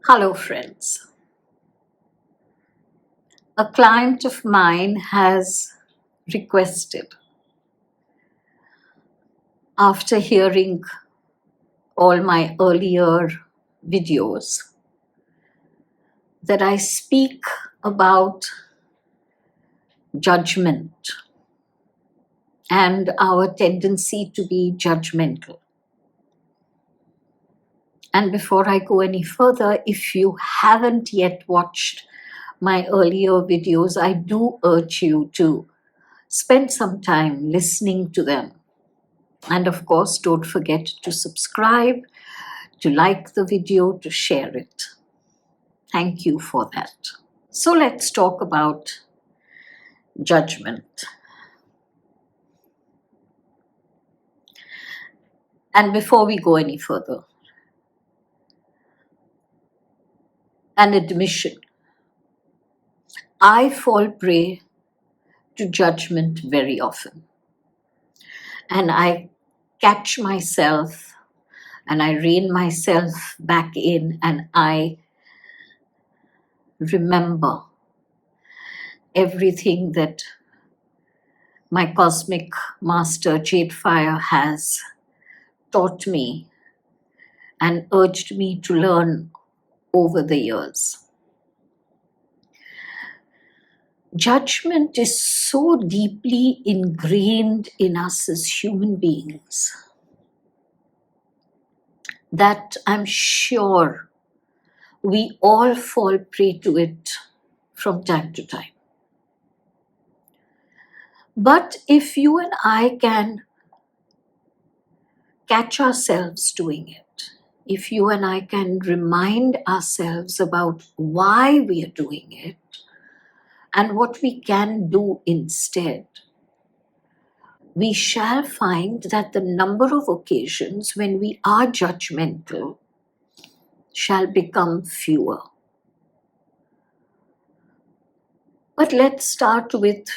Hello, friends. A client of mine has requested, after hearing all my earlier videos, that I speak about judgment and our tendency to be judgmental. And before I go any further, if you haven't yet watched my earlier videos, I do urge you to spend some time listening to them. And of course, don't forget to subscribe, to like the video, to share it. Thank you for that. So let's talk about judgment. And before we go any further, an admission. I fall prey to judgment very often. And I catch myself and I rein myself back in, and I remember everything that my cosmic master JadeFire has taught me and urged me to learn over the years. Judgment is so deeply ingrained in us as human beings that I'm sure we all fall prey to it from time to time. But if you and I can catch ourselves doing it, if you and I can remind ourselves about why we are doing it and what we can do instead, we shall find that the number of occasions when we are judgmental shall become fewer. But let's start with,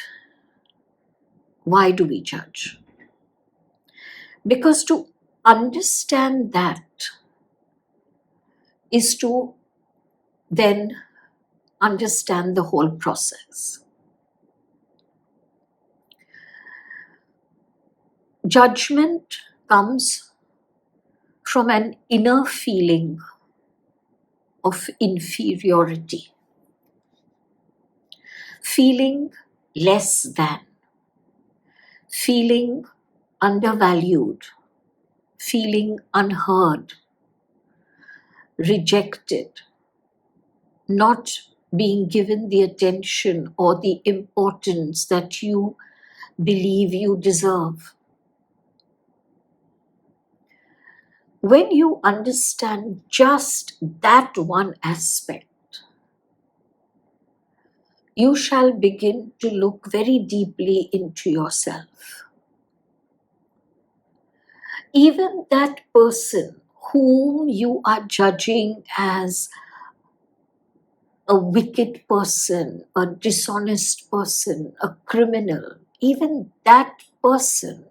why do we judge? Because to understand that is to then understand the whole process. Judgment comes from an inner feeling of inferiority, feeling less than, feeling undervalued, feeling unheard, rejected, not being given the attention or the importance that you believe you deserve. When you understand just that one aspect, you shall begin to look very deeply into yourself. Even that person whom you are judging as a wicked person, a dishonest person, a criminal, even that person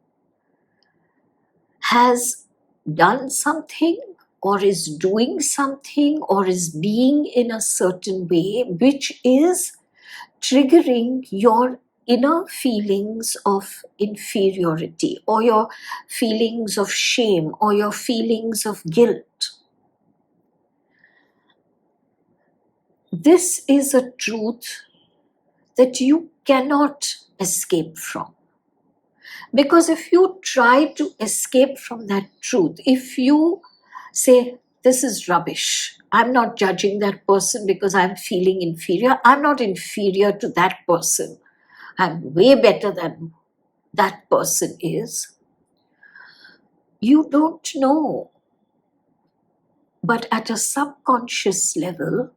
has done something or is doing something or is being in a certain way which is triggering your inner feelings of inferiority or your feelings of shame or your feelings of guilt. This is a truth that you cannot escape from. Because if you try to escape from that truth, if you say, this is rubbish, I'm not judging that person because I'm feeling inferior, I'm not inferior to that person, I'm way better than that person is, you don't know. But at a subconscious level,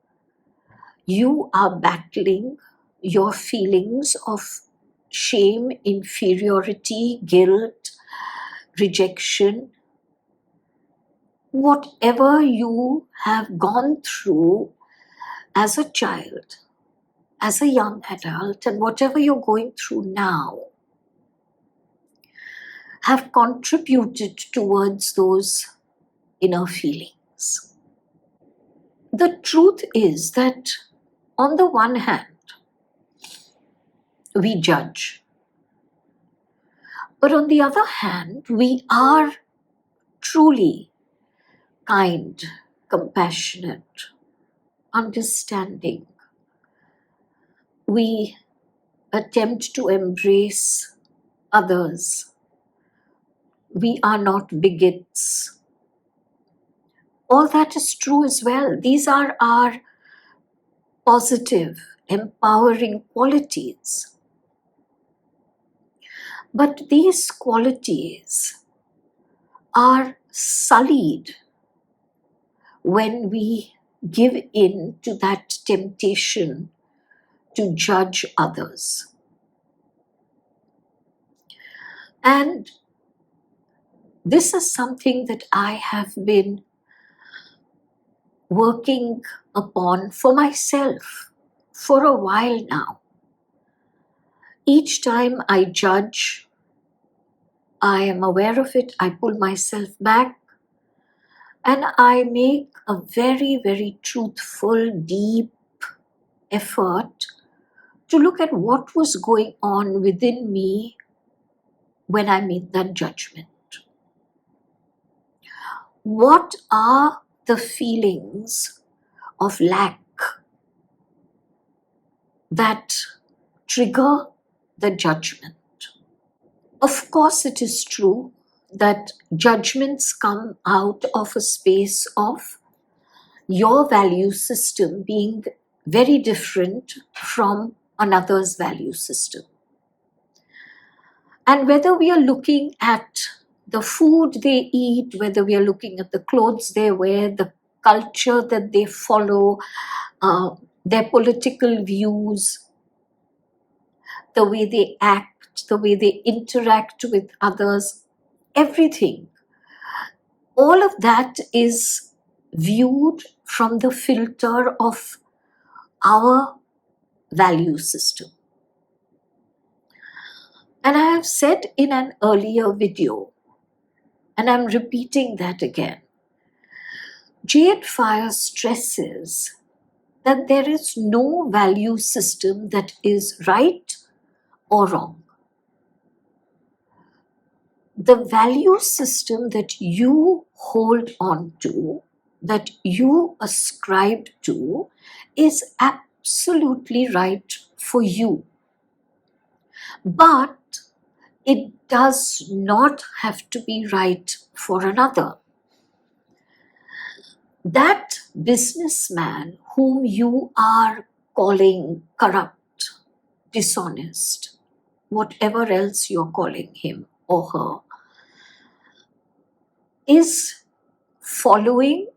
you are battling your feelings of shame, inferiority, guilt, rejection, whatever you have gone through as a child, as a young adult, and whatever you're going through now, have contributed towards those inner feelings. The truth is that on the one hand, we judge, but on the other hand, we are truly kind, compassionate, understanding. We attempt to embrace others. We are not bigots. All that is true as well. These are our positive, empowering qualities. But these qualities are sullied when we give in to that temptation to judge others. And this is something that I have been working upon for myself for a while now. Each time I judge, I am aware of it, I pull myself back, and I make a very, very truthful, deep effort to look at what was going on within me when I made that judgment. What are the feelings of lack that trigger the judgment? Of course, it is true that judgments come out of a space of your value system being very different from another's value system. And whether we are looking at the food they eat, whether we are looking at the clothes they wear, the culture that they follow, their political views, the way they act, the way they interact with others, everything, all of that is viewed from the filter of our value system. And I have said in an earlier video, and I'm repeating that again, JadeFire stresses that there is no value system that is right or wrong. The value system that you hold on to, that you ascribe to, is absolutely right for you. But it does not have to be right for another. That businessman whom you are calling corrupt, dishonest, whatever else you're calling him or her, is following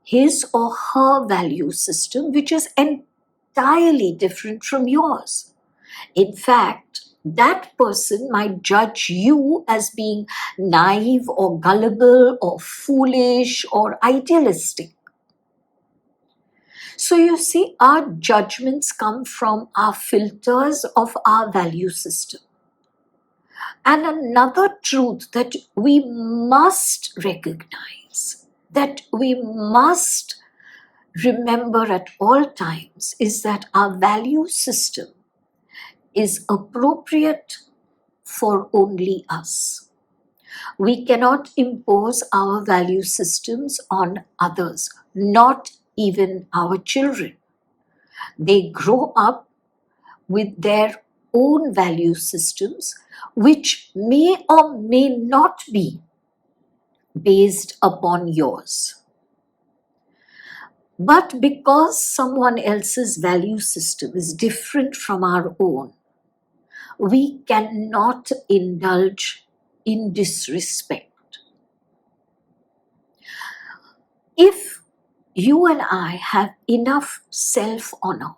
his or her value system, which is entirely different from yours. In fact, that person might judge you as being naive or gullible or foolish or idealistic. So you see, our judgments come from our filters of our value system. And another truth that we must recognize, that we must remember at all times, is that our value system is appropriate for only us. We cannot impose our value systems on others, not even our children. They grow up with their own value systems, which may or may not be based upon yours. But because someone else's value system is different from our own, we cannot indulge in disrespect. If you and I have enough self-honor,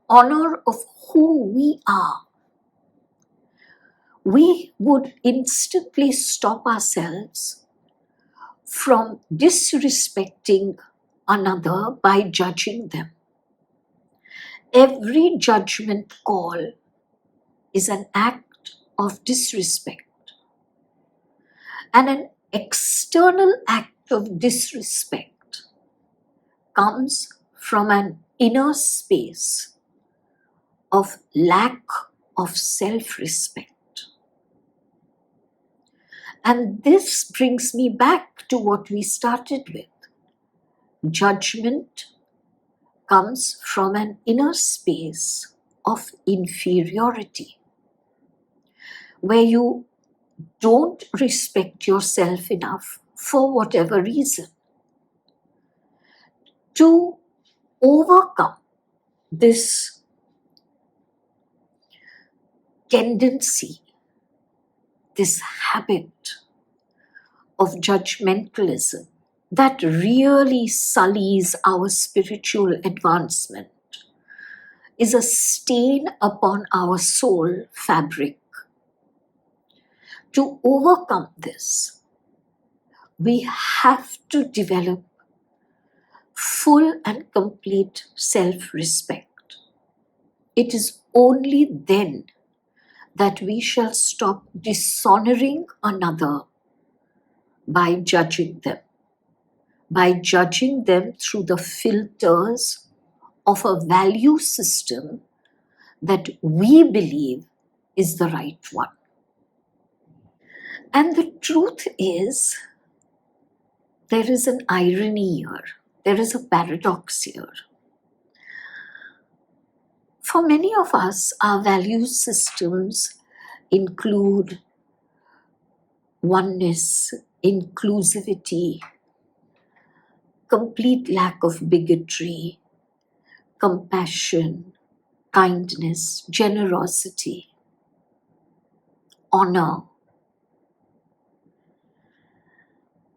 honor of who we are, we would instantly stop ourselves from disrespecting another by judging them. Every judgment call is an act of disrespect. And an external act of disrespect comes from an inner space of lack of self-respect. And this brings me back to what we started with. Judgment comes from an inner space of inferiority, where you don't respect yourself enough for whatever reason. To overcome this tendency, this habit of judgmentalism that really sullies our spiritual advancement, is a stain upon our soul fabric. To overcome this, we have to develop full and complete self-respect. It is only then that we shall stop dishonoring another by judging them through the filters of a value system that we believe is the right one. And the truth is, there is an irony here. There is a paradox here. For many of us, our value systems include oneness, inclusivity, complete lack of bigotry, compassion, kindness, generosity, honor.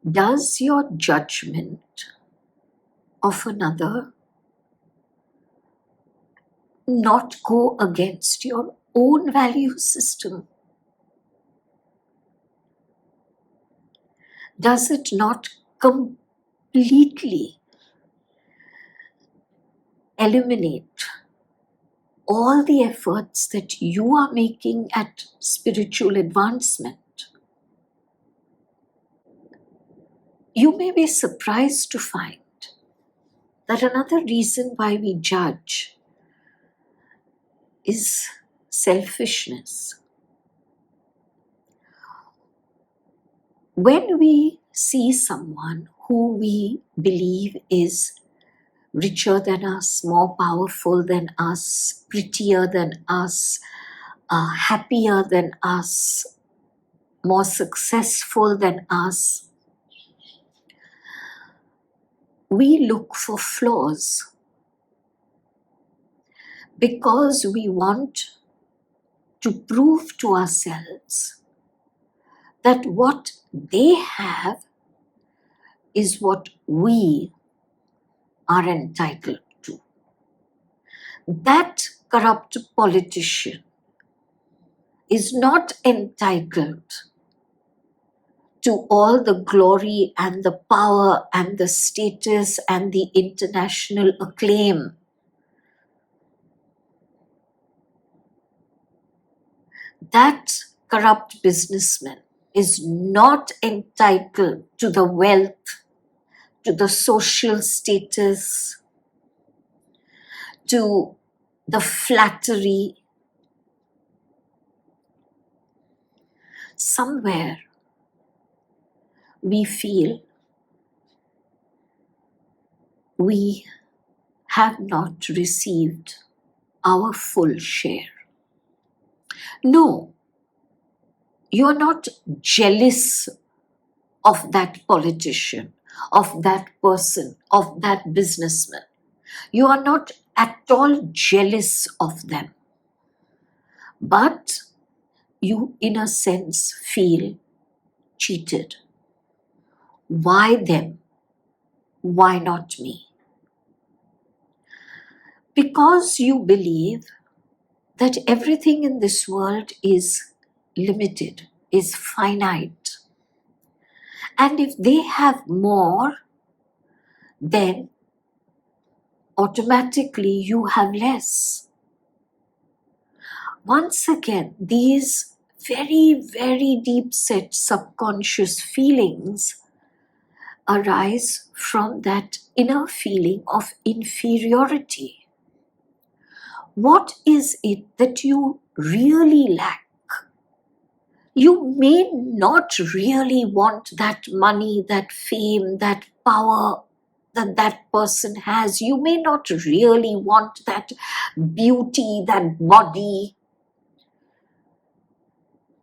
Does your judgment of another not go against your own value system? Does it not completely eliminate all the efforts that you are making at spiritual advancement? You may be surprised to find that another reason why we judge is selfishness. When we see someone who we believe is richer than us, more powerful than us, prettier than us, happier than us, more successful than us, we look for flaws because we want to prove to ourselves that what they have is what we are entitled to. That corrupt politician is not entitled to all the glory and the power and the status and the international acclaim. That corrupt businessman is not entitled to the wealth, to the social status, to the flattery. Somewhere we feel we have not received our full share. No, you are not jealous of that politician, of that person, of that businessman. You are not at all jealous of them. But you, in a sense, feel cheated. Why them? Why not me? Because you believe that everything in this world is limited, is finite. And if they have more, then automatically you have less. Once again, these very, very deep-set subconscious feelings arise from that inner feeling of inferiority. What is it that you really lack? You may not really want that money, that fame, that power that that person has. You may not really want that beauty, that body.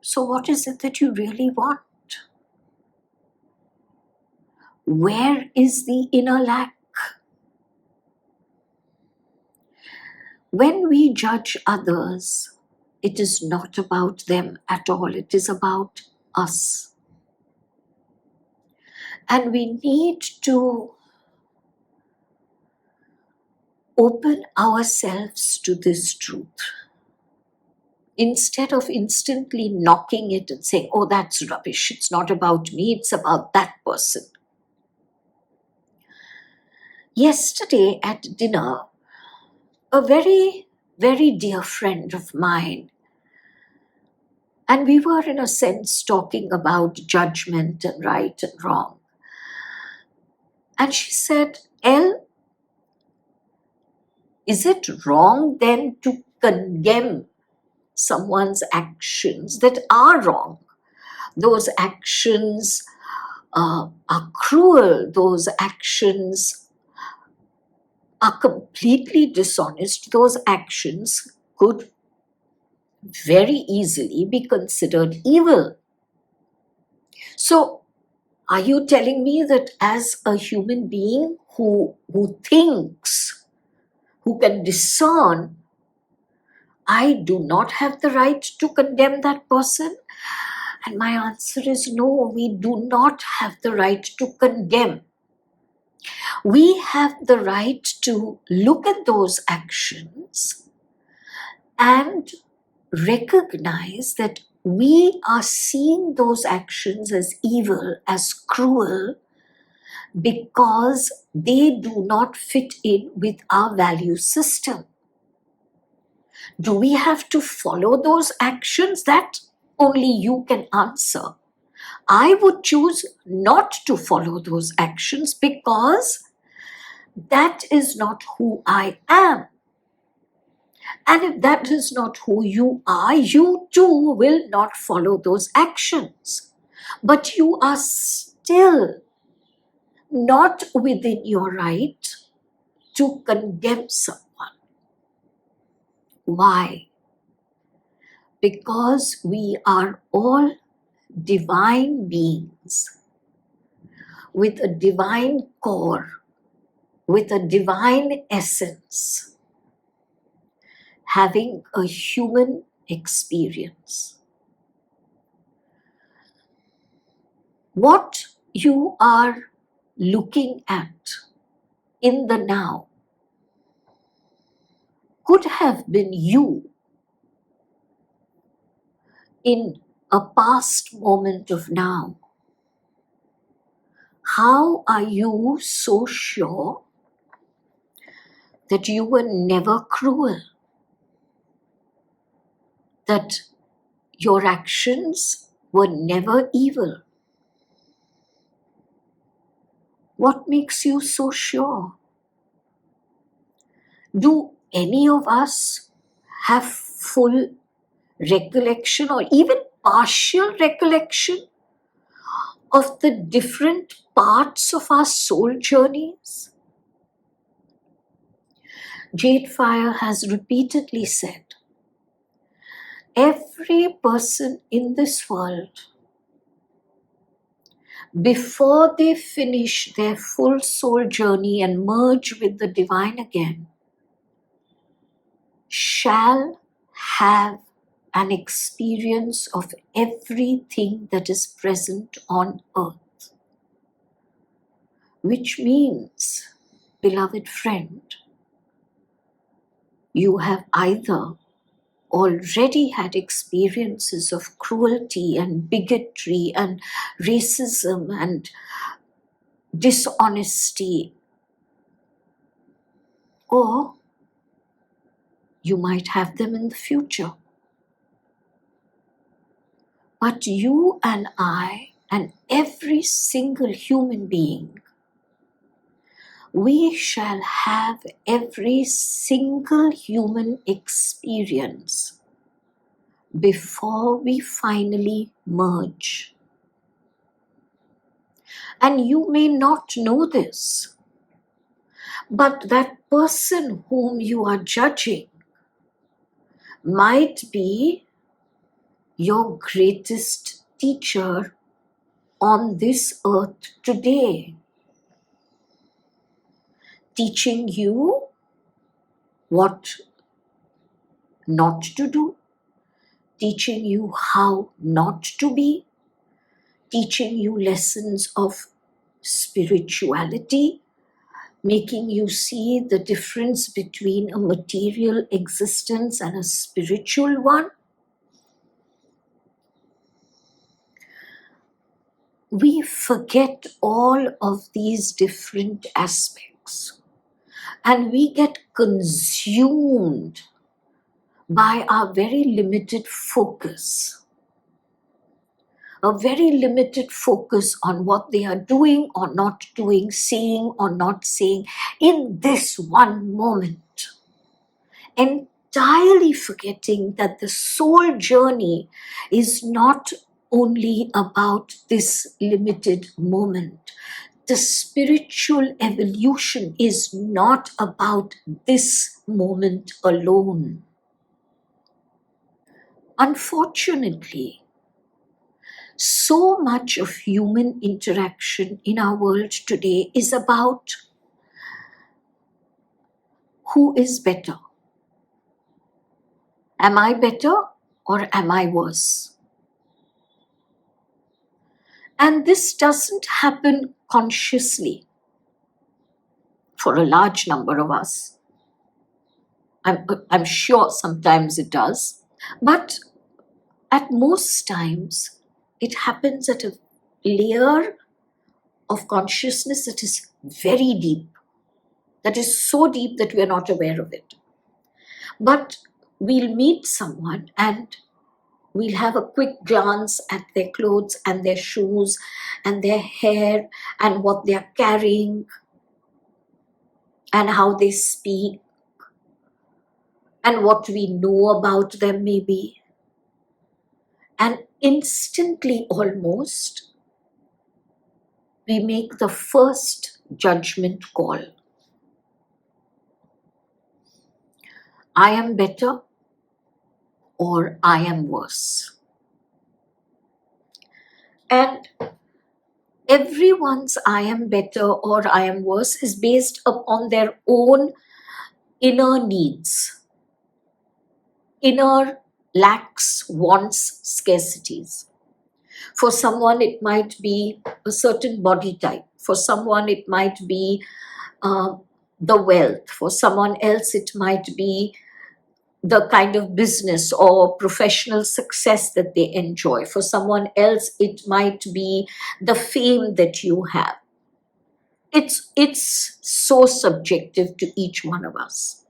So what is it that you really want? Where is the inner lack? When we judge others, it is not about them at all. It is about us. And we need to open ourselves to this truth. Instead of instantly knocking it and saying, oh, that's rubbish. It's not about me. It's about that person. Yesterday at dinner, a very, very dear friend of mine, and we were in a sense talking about judgment and right and wrong. And she said, Elle, is it wrong then to condemn someone's actions that are wrong? Those actions are cruel. Those actions are completely dishonest. Those actions could very easily be considered evil. So, are you telling me that as a human being who thinks, who can discern, I do not have the right to condemn that person? And my answer is no, we do not have the right to condemn. We have the right to look at those actions and recognize that we are seeing those actions as evil, as cruel, because they do not fit in with our value system. Do we have to follow those actions? That only you can answer. I would choose not to follow those actions because that is not who I am. And if that is not who you are, you too will not follow those actions. But you are still not within your right to condemn someone. Why? Because we are all divine beings with a divine core, with a divine essence, having a human experience. What you are looking at in the now could have been you in a past moment of now. How are you so sure that you were never cruel? That your actions were never evil? What makes you so sure? Do any of us have full recollection or even partial recollection of the different parts of our soul journeys? JadeFire has repeatedly said, every person in this world, before they finish their full soul journey and merge with the divine again, shall have an experience of everything that is present on earth. Which means, beloved friend, you have either already had experiences of cruelty and bigotry and racism and dishonesty, or you might have them in the future. But you and I, and every single human being, we shall have every single human experience before we finally merge. And you may not know this, but that person whom you are judging might be your greatest teacher on this earth today, teaching you what not to do, teaching you how not to be, teaching you lessons of spirituality, making you see the difference between a material existence and a spiritual one. We forget all of these different aspects and we get consumed by our very limited focus. A very limited focus on what they are doing or not doing, saying or not saying in this one moment. Entirely forgetting that the soul journey is not only about this limited moment. The spiritual evolution is not about this moment alone. Unfortunately, so much of human interaction in our world today is about who is better. Am I better or am I worse? And this doesn't happen consciously for a large number of us. I'm sure sometimes it does, but at most times it happens at a layer of consciousness that is very deep, that is so deep that we are not aware of it. But we'll meet someone and we'll have a quick glance at their clothes and their shoes and their hair and what they are carrying and how they speak and what we know about them maybe. And instantly almost, we make the first judgment call. I am better or I am worse. And everyone's I am better or I am worse is based upon their own inner needs, inner lacks, wants, scarcities. For someone, it might be a certain body type. For someone, it might be the wealth. For someone else, it might be the kind of business or professional success that they enjoy. For someone else, it might be the fame that you have. It's so subjective to each one of us.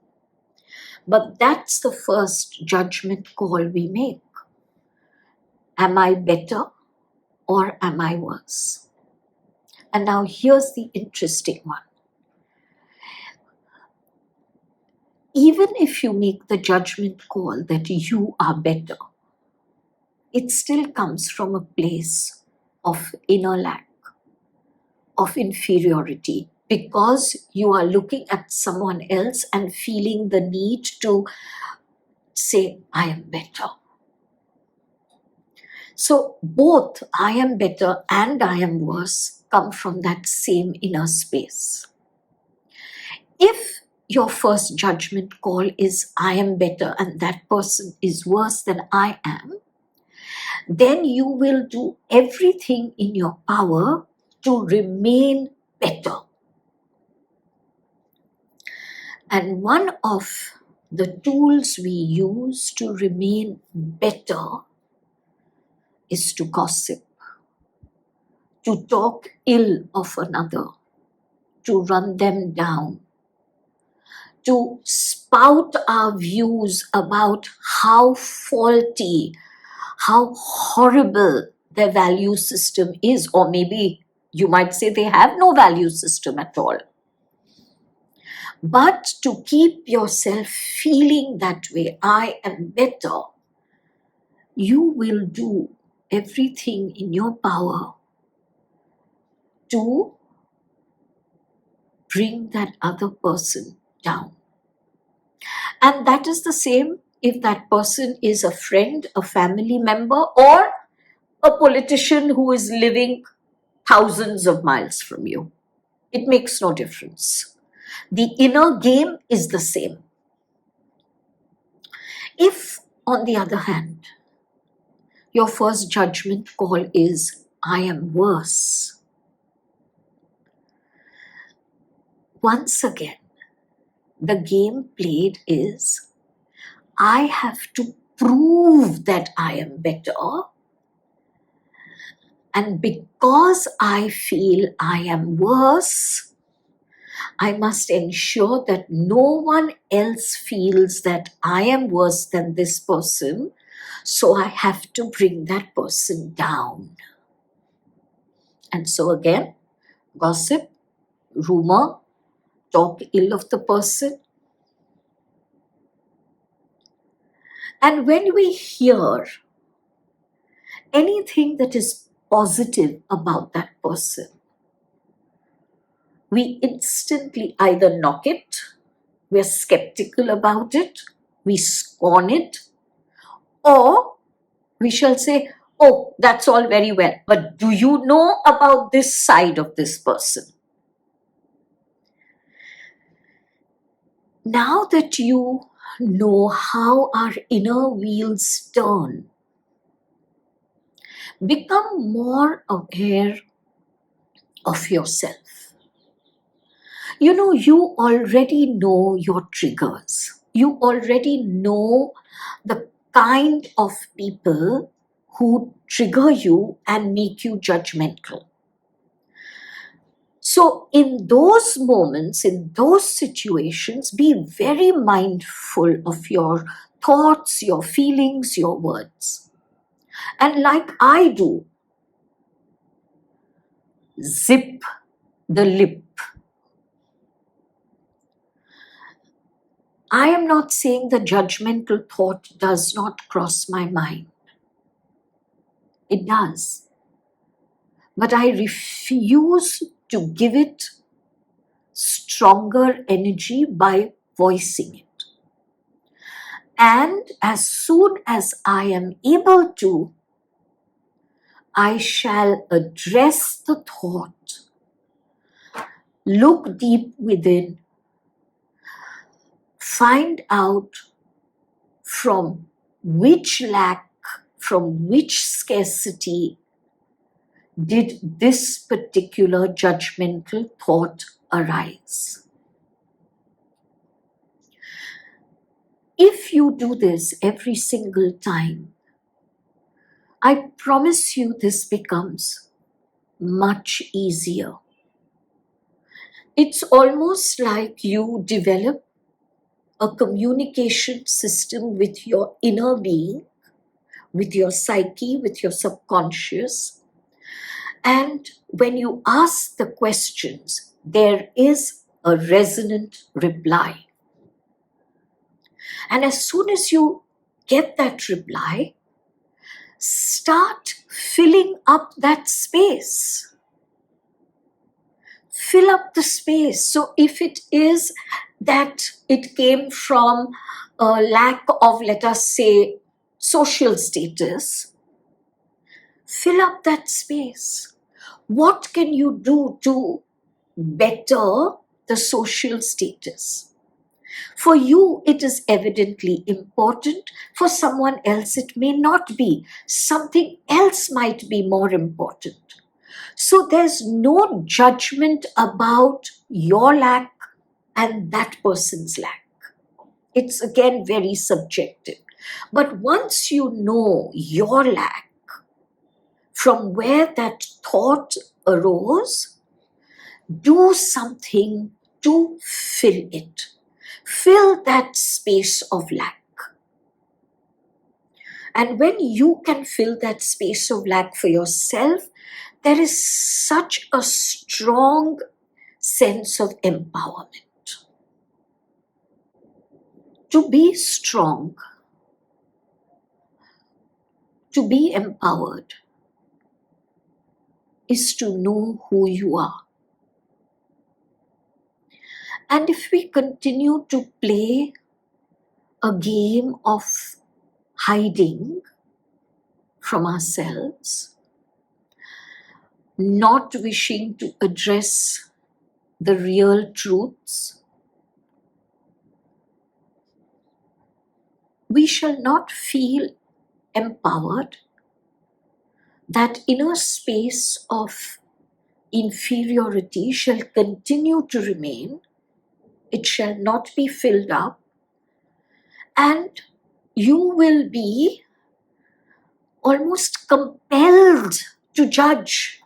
But that's the first judgment call we make. Am I better or am I worse? And now here's the interesting one. Even if you make the judgment call that you are better, it still comes from a place of inner lack, of inferiority, because you are looking at someone else and feeling the need to say, I am better. So both I am better and I am worse come from that same inner space. If your first judgment call is I am better and that person is worse than I am, then you will do everything in your power to remain better. And one of the tools we use to remain better is to gossip, to talk ill of another, to run them down, to spout our views about how faulty, how horrible their value system is, or maybe you might say they have no value system at all. But to keep yourself feeling that way, I am better, you will do everything in your power to bring that other person down. And that is the same if that person is a friend, a family member, or a politician who is living thousands of miles from you. It makes no difference. The inner game is the same. If, on the other hand, your first judgment call is, I am worse, once again, the game played is, I have to prove that I am better. And because I feel I am worse, I must ensure that no one else feels that I am worse than this person. So I have to bring that person down. And so again, gossip, rumor, talk ill of the person. And when we hear anything that is positive about that person, we instantly either knock it, we're skeptical about it, we scorn it, or we shall say, oh, that's all very well, but do you know about this side of this person? Now that you know how our inner wheels turn, become more aware of yourself. You already know your triggers. You already know the kind of people who trigger you and make you judgmental. So in those moments, in those situations, be very mindful of your thoughts, your feelings, your words. And like I do, zip the lip. I am not saying the judgmental thought does not cross my mind. It does. But I refuse to give it stronger energy by voicing it. And as soon as I am able to, I shall address the thought, look deep within, find out from which lack, from which scarcity did this particular judgmental thought arise. If you do this every single time, I promise you this becomes much easier. It's almost like you develop a communication system with your inner being, with your psyche, with your subconscious. And when you ask the questions, there is a resonant reply. And as soon as you get that reply, start filling up that space. Fill up the space. So if it is that it came from a lack of, let us say, social status, fill up that space. What can you do to better the social status? For you, it is evidently important. For someone else, it may not be. Something else might be more important. So there's no judgment about your lack and that person's lack. It's again very subjective. But once you know your lack, from where that thought arose, do something to fill it. Fill that space of lack. And when you can fill that space of lack for yourself, there is such a strong sense of empowerment. To be strong, to be empowered, is to know who you are. And if we continue to play a game of hiding from ourselves, not wishing to address the real truths, we shall not feel empowered. That inner space of inferiority shall continue to remain. It shall not be filled up, and you will be almost compelled to judge.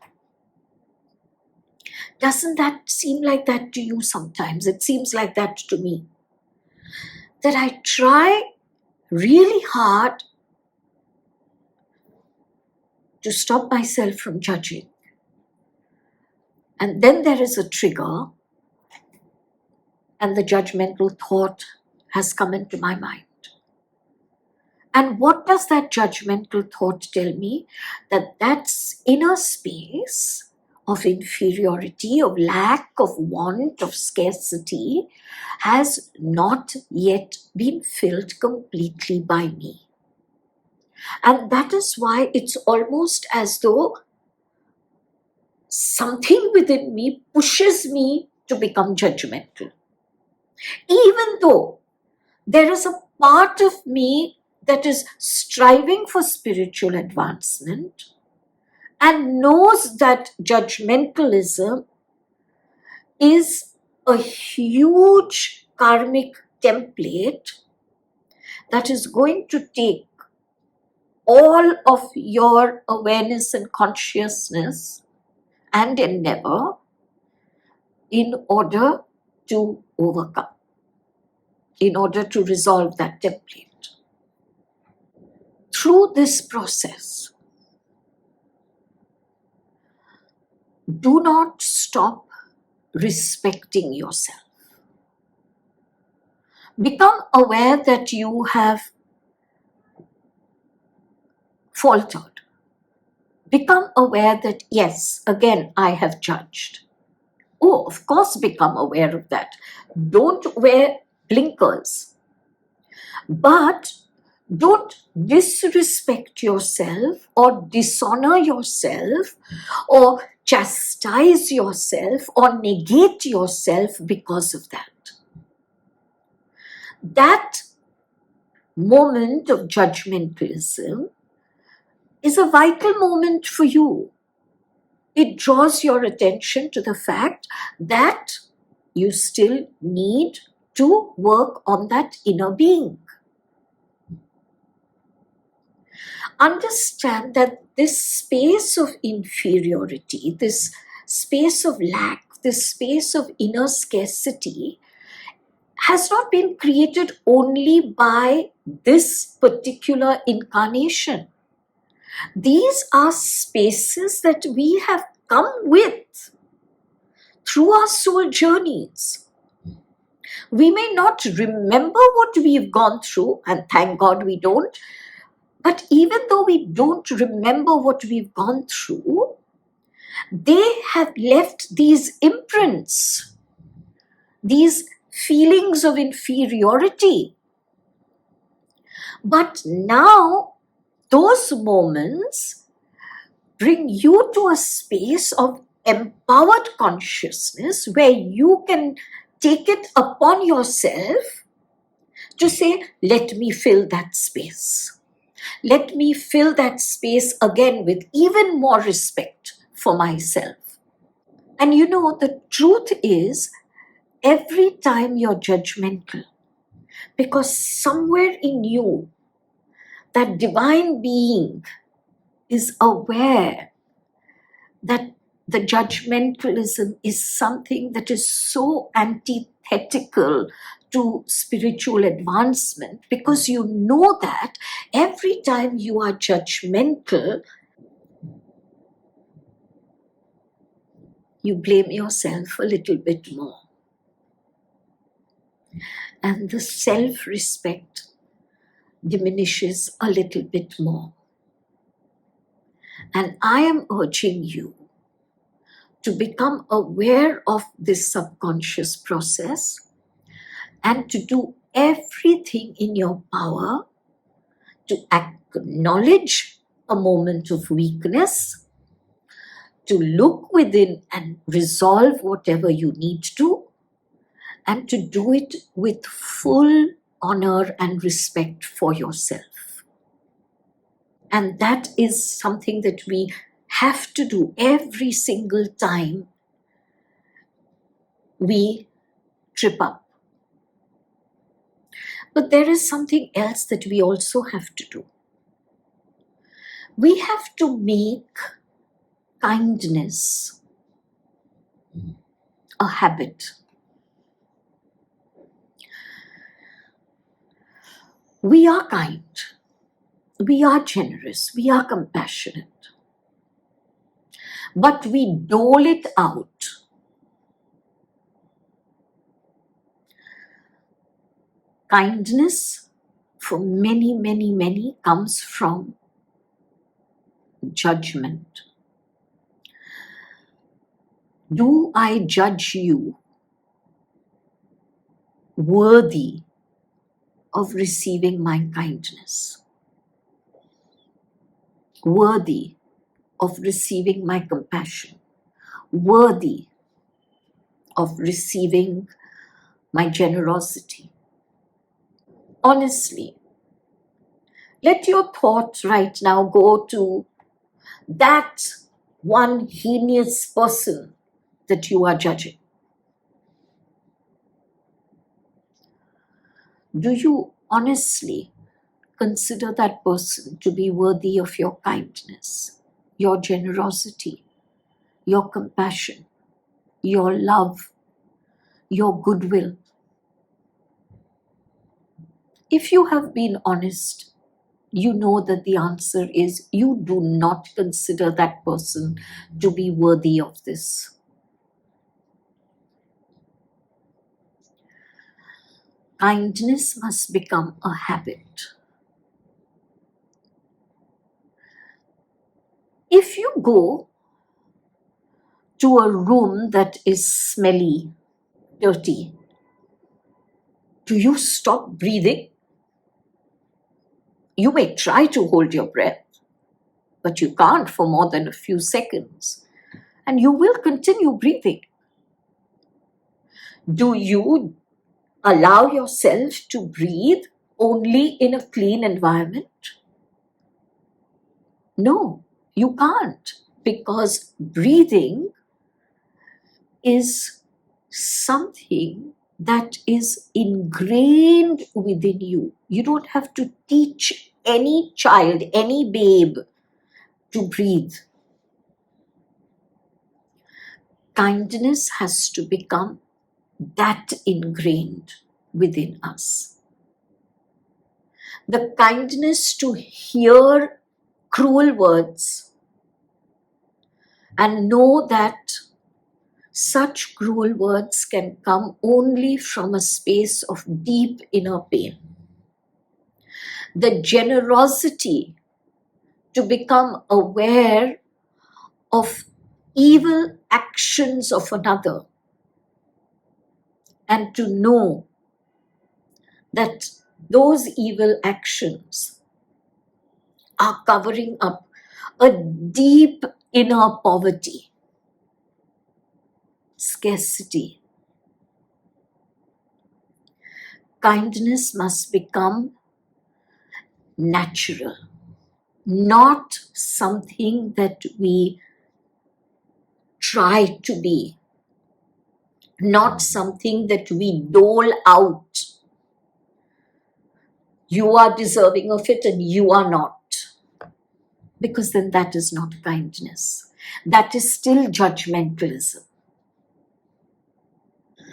Doesn't that seem like that to you sometimes? It seems like that to me. That I try really hard to stop myself from judging. And then there is a trigger, and the judgmental thought has come into my mind. And what does that judgmental thought tell me? That that's inner space of inferiority, of lack, of want, of scarcity has not yet been filled completely by me. And that is why it's almost as though something within me pushes me to become judgmental. Even though there is a part of me that is striving for spiritual advancement and knows that judgmentalism is a huge karmic template that is going to take all of your awareness and consciousness and endeavor in order to overcome, in order to resolve that template. Through this process, do not stop respecting yourself. Become aware that you have faltered. Become aware that, yes, again, I have judged. Oh, of course, become aware of that. Don't wear blinkers. But don't disrespect yourself or dishonor yourself or chastise yourself or negate yourself because of that. That moment of judgmentalism is a vital moment for you. It draws your attention to the fact that you still need to work on that inner being. Understand that this space of inferiority, this space of lack, this space of inner scarcity has not been created only by this particular incarnation. These are spaces that we have come with through our soul journeys. We may not remember what we've gone through, and thank God we don't. But even though we don't remember what we've gone through, they have left these imprints, these feelings of inferiority. But now, those moments bring you to a space of empowered consciousness where you can take it upon yourself to say, let me fill that space. Let me fill that space again with even more respect for myself. And you know, the truth is, every time you're judgmental, because somewhere in you, that divine being is aware that the judgmentalism is something that is so antithetical to spiritual advancement, because you know that every time you are judgmental, you blame yourself a little bit more. And the self-respect diminishes a little bit more. And I am urging you to become aware of this subconscious process and to do everything in your power to acknowledge a moment of weakness, to look within and resolve whatever you need to, and to do it with full honor and respect for yourself. And that is something that we have to do every single time we trip up. But there is something else that we also have to do. We have to make kindness a habit. We are kind, we are generous, we are compassionate, but we dole it out. Kindness for many comes from judgment. Do I judge you worthy of receiving my kindness? Worthy of receiving my compassion? Worthy of receiving my generosity? Honestly, let your thought right now go to that one heinous person that you are judging. Do you honestly consider that person to be worthy of your kindness, your generosity, your compassion, your love, your goodwill? If you have been honest, you know that the answer is you do not consider that person to be worthy of this. Kindness must become a habit. If you go to a room that is smelly, dirty, do you stop breathing? You may try to hold your breath, but you can't for more than a few seconds, and you will continue breathing. Do you allow yourself to breathe only in a clean environment? No, you can't, because breathing is something that is ingrained within you. You don't have to teach any child, any babe to breathe. Kindness has to become that ingrained within us. The kindness to hear cruel words and know that such cruel words can come only from a space of deep inner pain. The generosity to become aware of evil actions of another and to know that those evil actions are covering up a deep inner poverty, scarcity. Kindness must become natural, not something that we try to be, not something that we dole out. You are deserving of it and you are not. Because then that is not kindness. That is still judgmentalism.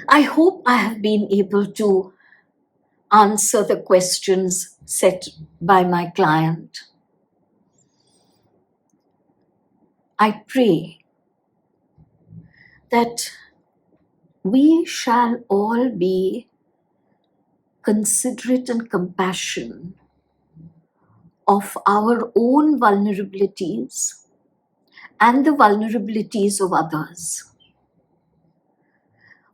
I hope I have been able to answer the questions set by my client. I pray that we shall all be considerate and compassionate of our own vulnerabilities and the vulnerabilities of others.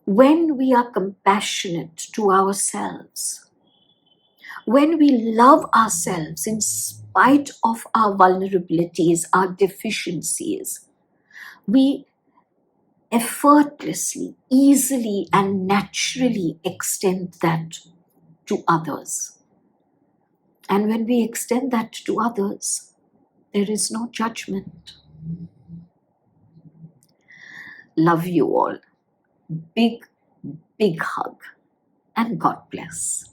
When we are compassionate to ourselves, when we love ourselves in spite of our vulnerabilities, our deficiencies, we effortlessly, easily, and naturally extend that to others. And when we extend that to others, there is no judgment. Love you all. Big, big hug. And God bless.